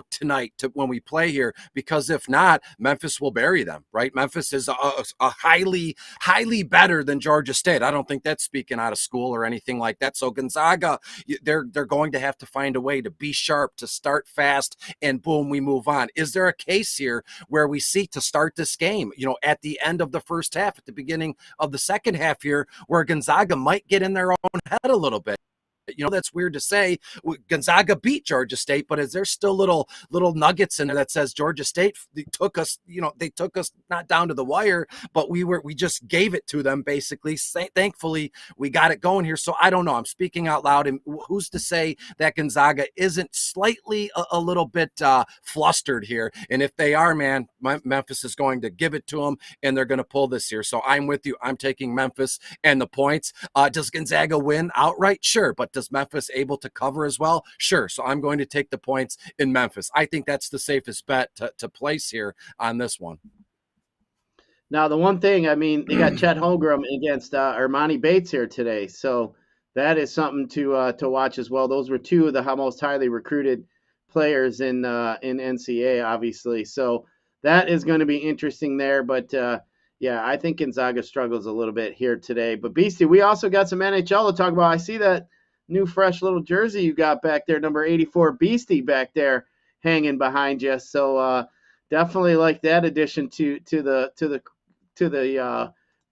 Speaker 2: tonight when we play here, because if not, Memphis will bury them, right? Memphis is a highly, highly better than Georgia State. I don't think that's speaking out of school or anything like that. So Gonzaga, they're going to have to find a way to be sharp, to start fast, and boom, we move on. Is there a case here where we see to start this game, at the end of the first half, at the beginning of the second half here, where Gonzaga might get in their own head a little bit? That's weird to say. Gonzaga beat Georgia State, but is there still little nuggets in there that says Georgia State took us, they took us not down to the wire, but we just gave it to them basically. Thankfully, we got it going here. So I don't know. I'm speaking out loud, and who's to say that Gonzaga isn't slightly a little bit flustered here? And if they are, man, Memphis is going to give it to them, and they're going to pull this here. So I'm with you. I'm taking Memphis and the points. Does Gonzaga win outright? Sure. But does Memphis able to cover as well? Sure. So I'm going to take the points in Memphis. I think that's the safest bet to place here on this one.
Speaker 1: Now, the one thing, I mean, they got Chet Holmgren against Armani Bates here today. So that is something to watch as well. Those were two of the most highly recruited players in NCAA, obviously. So that is going to be interesting there. But, yeah, I think Gonzaga struggles a little bit here today. But, Beastie, we also got some NHL to talk about. I see that new fresh little jersey you got back there, number 84 Beastie back there hanging behind you. So definitely like that addition to the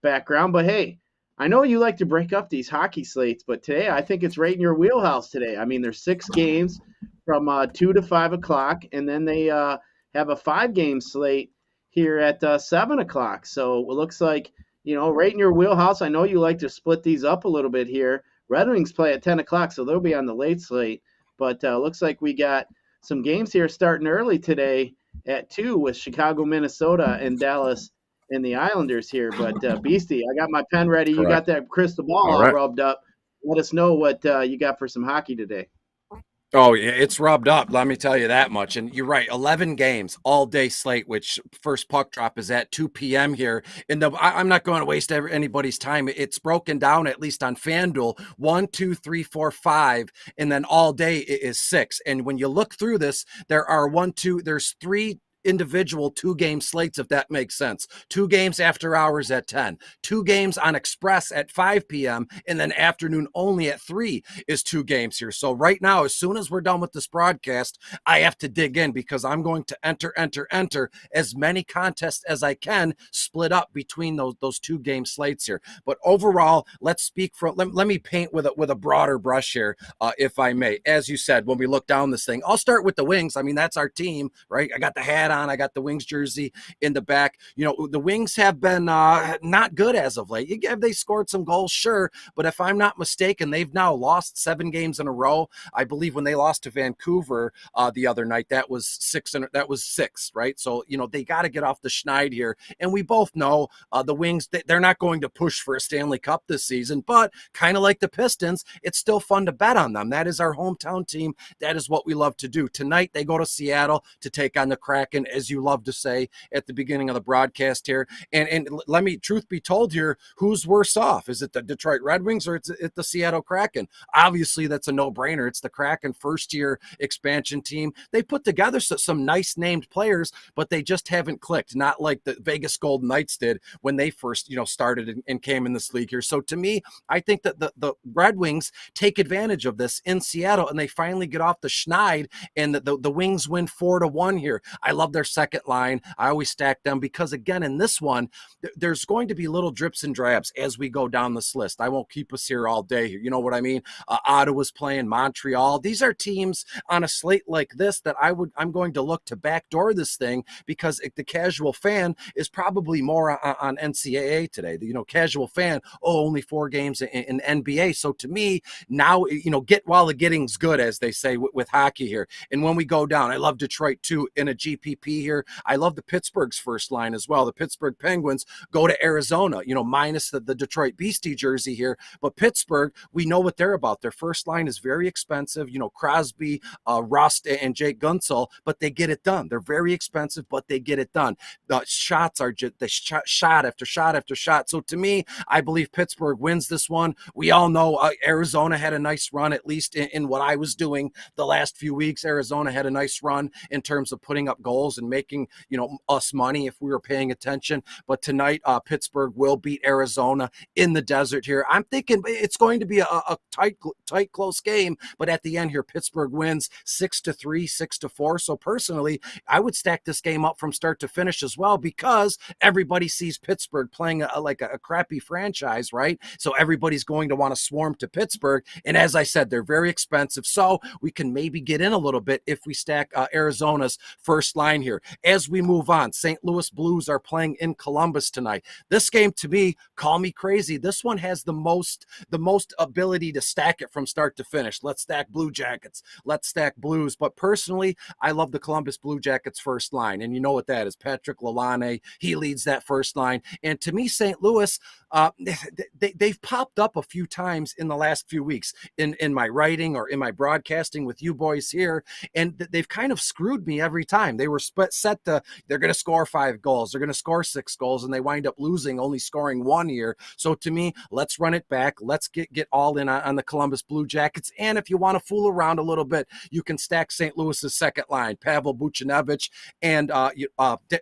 Speaker 1: background. But hey, I know you like to break up these hockey slates, but today I think it's right in your wheelhouse today. I mean, there's 6 games from 2 to 5 o'clock, and then they have a 5-game slate here at 7 o'clock. So it looks like, right in your wheelhouse. I know you like to split these up a little bit here. Red Wings play at 10 o'clock, so they'll be on the late slate. But looks like we got some games here starting early today at 2 with Chicago, Minnesota, and Dallas and the Islanders here. But, Beastie, I got my pen ready.
Speaker 2: Correct.
Speaker 1: You got that crystal ball all rubbed up. Let us know what you got for some hockey today.
Speaker 2: Oh, yeah, it's rubbed up. Let me tell you that much. And you're right, 11 games, all-day slate, which first puck drop is at 2 p.m. here. And I'm not going to waste anybody's time. It's broken down, at least on FanDuel, 1, 2, 3, 4, 5, and then all day is 6. And when you look through this, there's 3 individual 2-game slates, if that makes sense. 2 games after hours at 10, 2 games on Express at 5 p.m., and then afternoon only at 3 is 2 games here. So right now, as soon as we're done with this broadcast, I have to dig in because I'm going to enter as many contests as I can, split up between those 2-game slates here. But overall, let's speak from, let me paint with a broader brush here, if I may. As you said, when we look down this thing, I'll start with the Wings. I mean, that's our team, right? I got the hat on. I got the Wings jersey in the back. The Wings have been not good as of late. Have they scored some goals? Sure. But if I'm not mistaken, they've now lost 7 games in a row. I believe when they lost to Vancouver the other night, that was 6, right? So, they got to get off the schneid here. And we both know the Wings, they're not going to push for a Stanley Cup this season, but kind of like the Pistons, it's still fun to bet on them. That is our hometown team. That is what we love to do. Tonight, they go to Seattle to take on the Kraken, as you love to say at the beginning of the broadcast here. And let me, truth be told here, who's worse off? Is it the Detroit Red Wings or is it the Seattle Kraken? Obviously, that's a no-brainer. It's the Kraken first-year expansion team. They put together some nice named players, but they just haven't clicked, not like the Vegas Golden Knights did when they first, started and came in this league here. So to me, I think that the Red Wings take advantage of this in Seattle, and they finally get off the schneid, and the Wings win 4-1 here. I love their second line. I always stack them because, again, in this one, there's going to be little drips and drabs as we go down this list. I won't keep us here all day. You know what I mean? Ottawa's playing Montreal. These are teams on a slate like this that I'm going to look to backdoor this thing because the casual fan is probably more on NCAA today. The casual fan, only 4 games in NBA. So to me, now, get while the getting's good, as they say with hockey here. And when we go down, I love Detroit too in a GPP here. I love the Pittsburgh's first line as well. The Pittsburgh Penguins go to Arizona, minus the Detroit Beastie jersey here. But Pittsburgh, we know what they're about. Their first line is very expensive. Crosby, Rust, and Jake Gunsel, but they get it done. They're very expensive, but they get it done. The shots are just shot after shot after shot. So to me, I believe Pittsburgh wins this one. We all know Arizona had a nice run, at least in what I was doing the last few weeks. Arizona had a nice run in terms of putting up goals deals and making, us money if we were paying attention. But tonight, Pittsburgh will beat Arizona in the desert here. I'm thinking it's going to be a tight, close game. But at the end here, Pittsburgh wins 6-3, 6-4. So personally, I would stack this game up from start to finish as well, because everybody sees Pittsburgh playing like a crappy franchise, right? So everybody's going to want to swarm to Pittsburgh. And as I said, they're very expensive. So we can maybe get in a little bit if we stack Arizona's first line here. As we move on, St. Louis Blues are playing in Columbus tonight. This game, to me, call me crazy, this one has the most ability to stack it from start to finish. Let's stack Blue Jackets. Let's stack Blues. But personally, I love the Columbus Blue Jackets first line. And you know what that is. Patrick Lalane, he leads that first line. And to me, St. Louis, they've popped up a few times in the last few weeks in my writing or in my broadcasting with you boys here. And they've kind of screwed me every time. They were set to, they're going to score 5 goals. They're going to score 6 goals, and they wind up losing, only scoring 1 here. So to me, let's run it back. Let's get all in on the Columbus Blue Jackets. And if you want to fool around a little bit, you can stack St. Louis's second line, Pavel Buchnevich and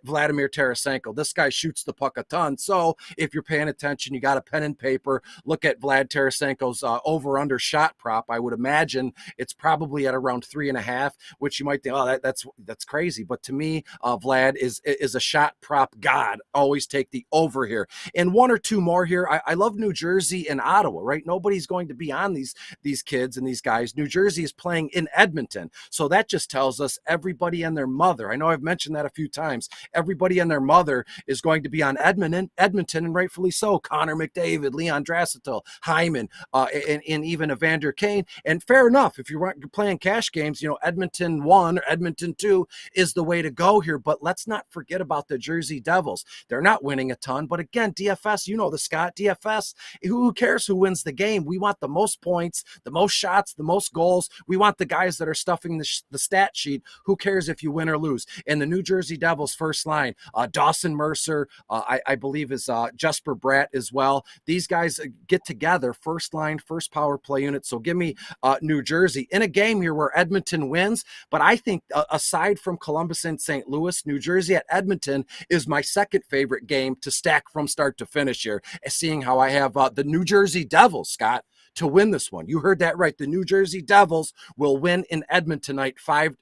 Speaker 2: Vladimir Tarasenko. This guy shoots the puck a ton. So if you're paying attention, you got a pen and paper, look at Vlad Tarasenko's over-under shot prop. I would imagine it's probably at around 3.5, which you might think, oh, that's crazy. But to me, Vlad is a shot prop god. Always take the over here. And 1 or 2 more here. I love New Jersey and Ottawa, right? Nobody's going to be on these kids and these guys. New Jersey is playing in Edmonton. So that just tells us everybody and their mother. I know I've mentioned that a few times. Everybody and their mother is going to be on Edmonton, and rightfully so. Connor McDavid, Leon Draisaitl, Hyman, and even Evander Kane. And fair enough, if you're playing cash games, Edmonton 1 or Edmonton 2 is the way to go here. But let's not forget about the Jersey Devils. They're not winning a ton. But again, DFS, the Scott, DFS, who cares who wins the game? We want the most points, the most shots, the most goals. We want the guys that are stuffing the stat sheet. Who cares if you win or lose? And the New Jersey Devils first line, Dawson Mercer, I believe is Jesper Bratt as well. These guys get together, first line, first power play unit. So give me New Jersey in a game here where Edmonton wins. But I think aside from Columbus and St. Louis, New Jersey at Edmonton is my second favorite game to stack from start to finish here, seeing how I have the New Jersey Devils, Scott, to win this one. You heard that right. The New Jersey Devils will win in Edmonton tonight, 5-4.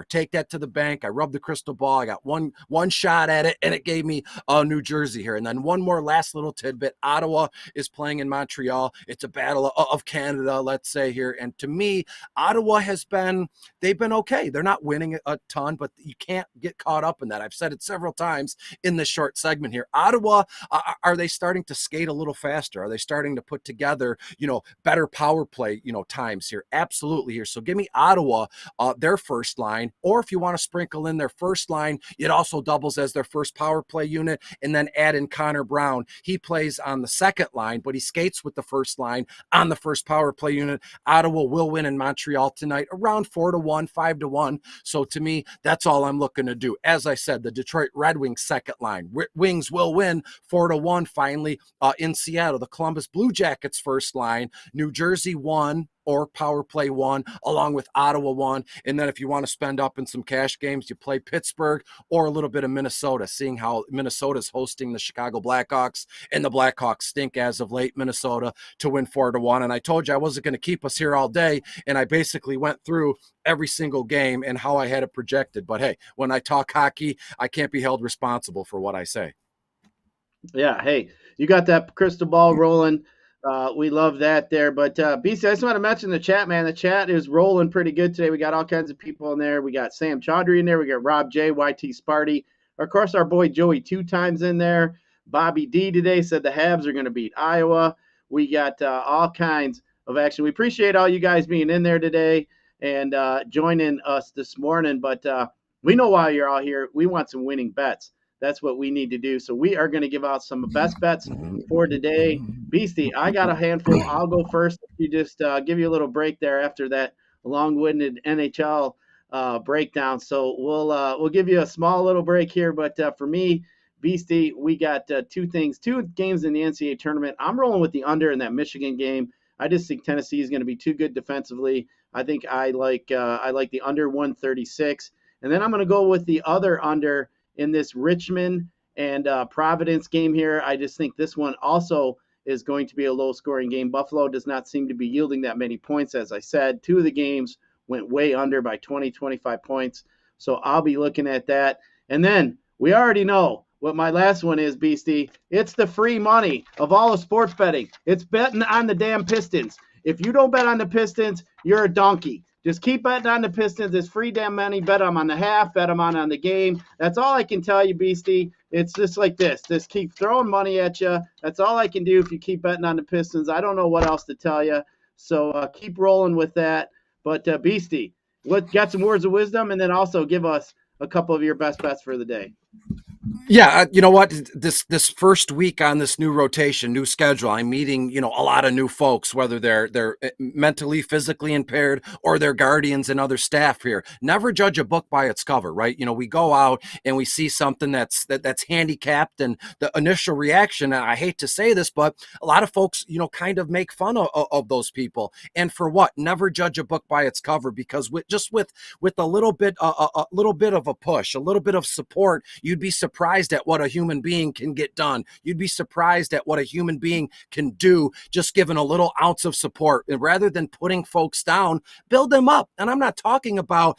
Speaker 2: Take that to the bank. I rubbed the crystal ball. I got one shot at it, and it gave me New Jersey here. And then one more last little tidbit. Ottawa is playing in Montreal. It's a battle of Canada, let's say here. And to me, Ottawa they've been okay. They're not winning a ton, but you can't get caught up in that. I've said it several times in this short segment here. Ottawa, are they starting to skate a little faster? Are they starting to put together, better power play, times here? Absolutely here. So give me Ottawa, their first line, or if you want to sprinkle in their first line, it also doubles as their first power play unit, and then add in Connor Brown. He plays on the second line, but he skates with the first line on the first power play unit. Ottawa will win in Montreal tonight around 4-1, 5-1. So to me, that's all I'm looking to do. As I said, the Detroit Red Wings second line, Wings will win 4-1 finally in Seattle. The Columbus Blue Jackets first line, New Jersey 1 or power play 1, along with Ottawa 1. And then if you want to spend up in some cash games, you play Pittsburgh or a little bit of Minnesota, seeing how Minnesota's hosting the Chicago Blackhawks, and the Blackhawks stink as of late. Minnesota to win 4-1. And I told you I wasn't going to keep us here all day, and I basically went through every single game and how I had it projected. But hey, when I talk hockey, I can't be held responsible for what I say.
Speaker 1: Yeah, hey, you got that crystal ball rolling. We love that there. But Beastie, I just want to mention the chat, man. The chat is rolling pretty good today. We got all kinds of people in there. We got Sam Chaudhry in there. We got Rob J, YT Sparty. Of course, our boy Joey 2 times in there. Bobby D today said the Habs are going to beat Iowa. We got all kinds of action. We appreciate all you guys being in there today and joining us this morning. But we know why you're all here. We want some winning bets. That's what we need to do. So we are going to give out some best bets for today. Beastie, I got a handful. I'll go first. You just give you a little break there after that long-winded NHL breakdown. So we'll give you a small little break here. But for me, Beastie, we got 2 games in the NCAA tournament. I'm rolling with the under in that Michigan game. I just think Tennessee is going to be too good defensively. I think I like the under 136. And then I'm going to go with the other under in this Richmond and Providence game here. I just think this one also is going to be a low-scoring game. Buffalo does not seem to be yielding that many points. As I said, 2 of the games went way under by 20, 25 points. So I'll be looking at that. And then we already know what my last one is, Beastie. It's the free money of all of sports betting. It's betting on the damn Pistons. If you don't bet on the Pistons, you're a donkey. Just keep betting on the Pistons. It's free damn money. Bet them on the half. Bet them on the game. That's all I can tell you, Beastie. It's just like this. Just keep throwing money at you. That's all I can do if you keep betting on the Pistons. I don't know what else to tell you. So keep rolling with that. But Beastie, got some words of wisdom, and then also give us a couple of your best bets for the day.
Speaker 2: Yeah, you know what? This first week on this new rotation, new schedule, I'm meeting, a lot of new folks, whether they're mentally, physically impaired, or they're guardians and other staff here. Never judge a book by its cover, right? We go out and we see something that's handicapped, and the initial reaction, and I hate to say this, but a lot of folks, kind of make fun of those people. And for what? Never judge a book by its cover, because with a little bit of a push, a little bit of support, you'd be surprised at what a human being can get done. You'd be surprised at what a human being can do just given a little ounce of support. And rather than putting folks down, build them up. And I'm not talking about,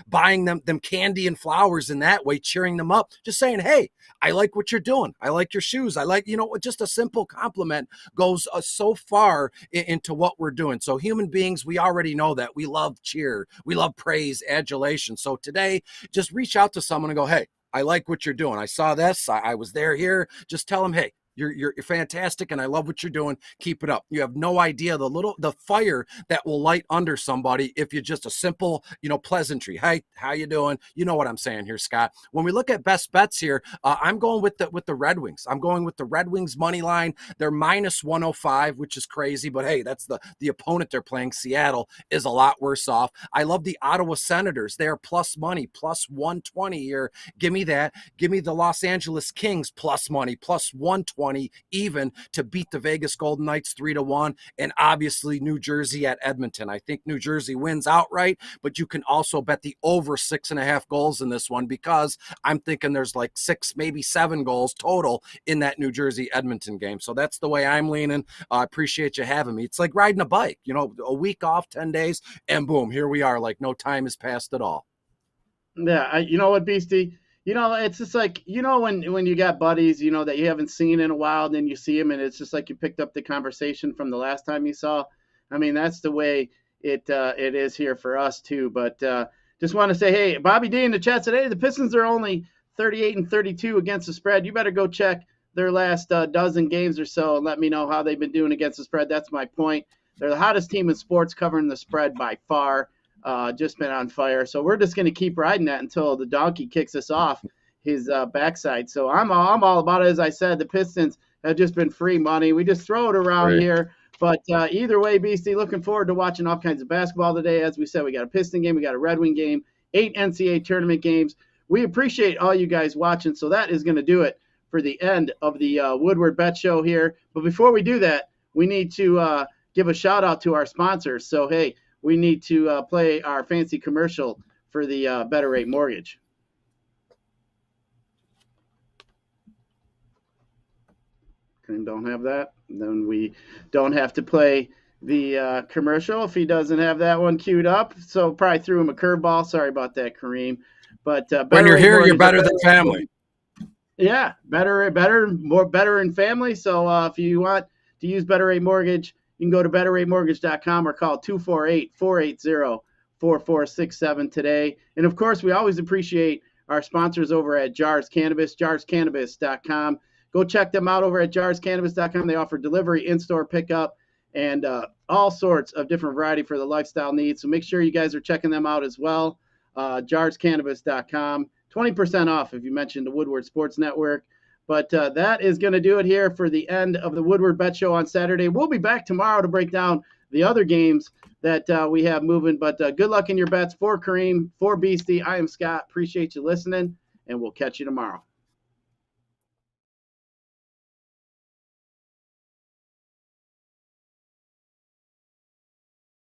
Speaker 2: buying them candy and flowers in that way, cheering them up, just saying, hey, I like what you're doing. I like your shoes. I like, just a simple compliment goes so far into what we're doing. So human beings, we already know that we love cheer. We love praise, adulation. So today, just reach out to someone and go, hey, I like what you're doing. I saw this. I was there here. Just tell them, hey, you're fantastic, and I love what you're doing. Keep it up. You have no idea the fire that will light under somebody if you're just a simple, pleasantry. Hey, how you doing? You know what I'm saying here, Scott. When we look at best bets here, I'm going with the Red Wings. I'm going with the Red Wings money line. They're minus 105, which is crazy, but hey, that's the opponent they're playing. Seattle is a lot worse off. I love the Ottawa Senators. They're plus money, plus 120 here. Give me that. Give me the Los Angeles Kings plus money, plus 120. Even to beat the Vegas Golden Knights 3-1, and obviously New Jersey at Edmonton. I think New Jersey wins outright, but you can also bet the over 6.5 goals in this one, because I'm thinking there's like 6, maybe 7 goals total in that New Jersey Edmonton game. So that's the way I'm leaning. I appreciate you having me. It's like riding a bike, a week off, 10 days, and boom, here we are. Like no time has passed at all.
Speaker 1: Yeah, you know what, Beastie? It's just like, when you got buddies, that you haven't seen in a while, and then you see them, and it's just like you picked up the conversation from the last time you saw. I mean, that's the way it is here for us too. But just want to say, hey, Bobby D in the chat today, the Pistons are only 38-32 against the spread. You better go check their last dozen games or so and let me know how they've been doing against the spread. That's my point. They're the hottest team in sports covering the spread by far. Just been on fire. So we're just going to keep riding that until the donkey kicks us off his backside. So I'm all about it. As I said, the Pistons have just been free money. We just throw it around here. But either way, Beastie, looking forward to watching all kinds of basketball today. As we said, we got a Piston game. We got a Red Wing game, 8 NCAA tournament games. We appreciate all you guys watching. So that is going to do it for the end of the Woodward Bet Show here. But before we do that, we need to give a shout out to our sponsors. So, hey, we need to play our fancy commercial for the Better Rate Mortgage. And don't have that. Then we don't have to play the commercial if he doesn't have that one queued up. So probably threw him a curveball. Sorry about that, Kareem. But
Speaker 2: when you're here, you're better than family.
Speaker 1: Yeah, better in family. So if you want to use Better Rate Mortgage, you can go to betterratemortgage.com or call 248-480-4467 today. And, of course, we always appreciate our sponsors over at Jars Cannabis, jarscannabis.com. Go check them out over at jarscannabis.com. They offer delivery, in-store pickup, and all sorts of different variety for the lifestyle needs. So make sure you guys are checking them out as well. Jarscannabis.com. 20% off if you mention the Woodward Sports Network. But that is going to do it here for the end of the Woodward Bet Show on Saturday. We'll be back tomorrow to break down the other games that we have moving. But good luck in your bets. For Kareem, for Beastie, I am Scott. Appreciate you listening, and we'll catch you tomorrow.